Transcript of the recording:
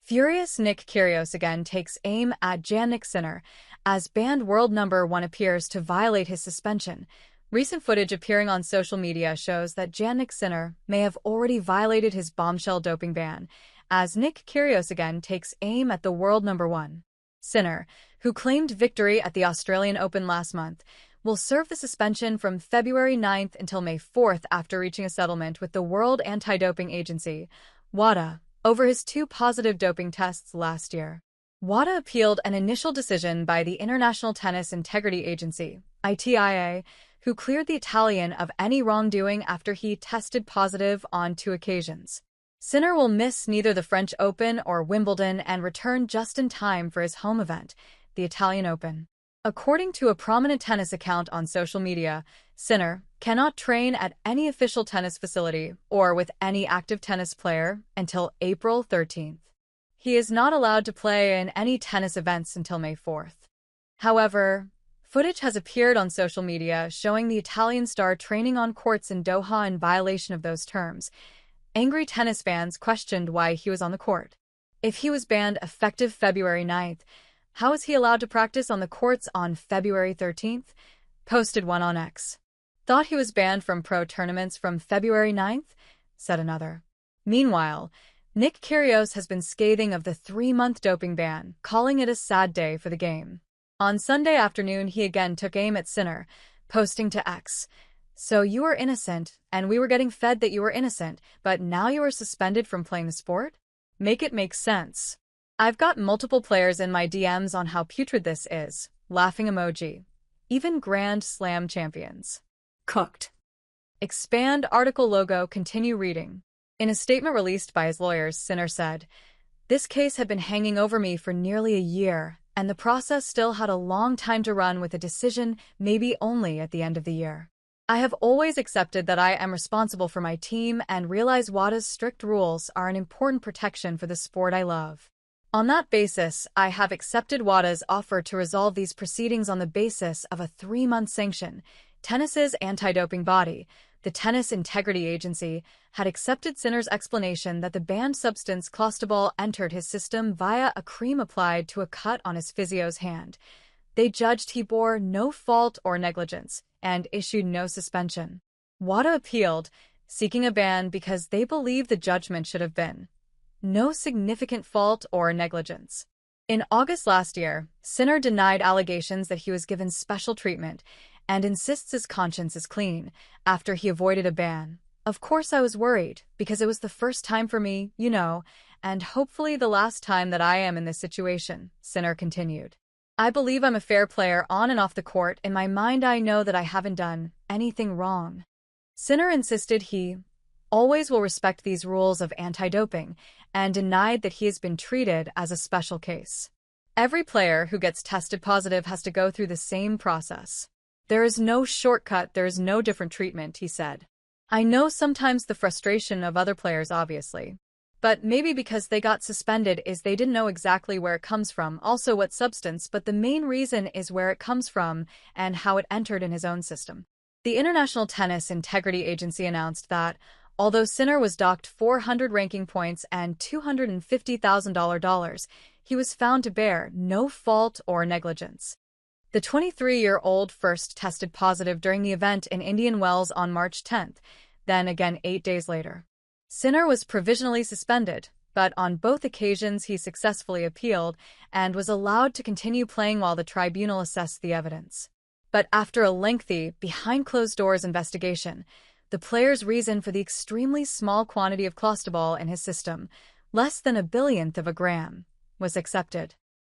Furious Nick Kyrgios again takes aim at Jannik Sinner as banned world number one appears to violate his suspension. Recent footage appearing on social media shows that Jannik Sinner may have already violated his bombshell doping ban, as Nick Kyrgios again takes aim at the world number one. Sinner, who claimed victory at the Australian Open last month, will serve the suspension from February 9th until May 4th after reaching a settlement with the World Anti-Doping Agency, WADA, over his two positive doping tests last year. WADA appealed an initial decision by the International Tennis Integrity Agency, ITIA, who cleared the Italian of any wrongdoing after he tested positive on two occasions. Sinner will miss neither the French Open or Wimbledon and return just in time for his home event, the Italian Open. According to a prominent tennis account on social media, Sinner cannot train at any official tennis facility or with any active tennis player until April 13th. He is not allowed to play in any tennis events until May 4th. However, footage has appeared on social media showing the Italian star training on courts in Doha in violation of those terms. Angry tennis fans questioned why he was on the court. If he was banned effective February 9th, how is he allowed to practice on the courts on February 13th? Posted one on X. Thought he was banned from pro tournaments from February 9th? Said another. Meanwhile, Nick Kyrgios has been scathing of the 3-month doping ban, calling it a sad day for the game. On Sunday afternoon, he again took aim at Sinner, posting to X, "So you were innocent, and we were getting fed that you were innocent, but now you are suspended from playing the sport? Make it make sense. I've got multiple players in my DMs on how putrid this is. Laughing emoji. Even Grand Slam champions. Cooked." Expand article logo. Continue reading. In a statement released by his lawyers, Sinner said, "This case had been hanging over me for nearly a year, and the process still had a long time to run with a decision maybe only at the end of the year. I have always accepted that I am responsible for my team and realize WADA's strict rules are an important protection for the sport I love. On that basis, I have accepted WADA's offer to resolve these proceedings on the basis of a 3-month sanction." Tennis's anti-doping body, the Tennis Integrity Agency, had accepted Sinner's explanation that the banned substance clostebol entered his system via a cream applied to a cut on his physio's hand. They judged he bore no fault or negligence and issued no suspension. WADA appealed, seeking a ban because they believe the judgment should have been no significant fault or negligence. In August last year, Sinner denied allegations that he was given special treatment and insists his conscience is clean after he avoided a ban. "Of course I was worried, because it was the first time for me, and hopefully the last time that I am in this situation," Sinner continued. "I believe I'm a fair player on and off the court. In my mind I know that I haven't done anything wrong." Sinner insisted he always will respect these rules of anti-doping and denied that he has been treated as a special case. "Every player who gets tested positive has to go through the same process. There is no shortcut, there is no different treatment," he said. "I know sometimes the frustration of other players, obviously. But maybe because they got suspended is they didn't know exactly where it comes from, also what substance, but the main reason is where it comes from and how it entered in his own system." The International Tennis Integrity Agency announced that, although Sinner was docked 400 ranking points and $250,000, he was found to bear no fault or negligence. The 23-year-old first tested positive during the event in Indian Wells on March 10th, then again 8 days later. Sinner was provisionally suspended, but on both occasions he successfully appealed and was allowed to continue playing while the tribunal assessed the evidence. But after a lengthy, behind-closed-doors investigation, the player's reason for the extremely small quantity of clostebol in his system, less than a billionth of a gram, was accepted.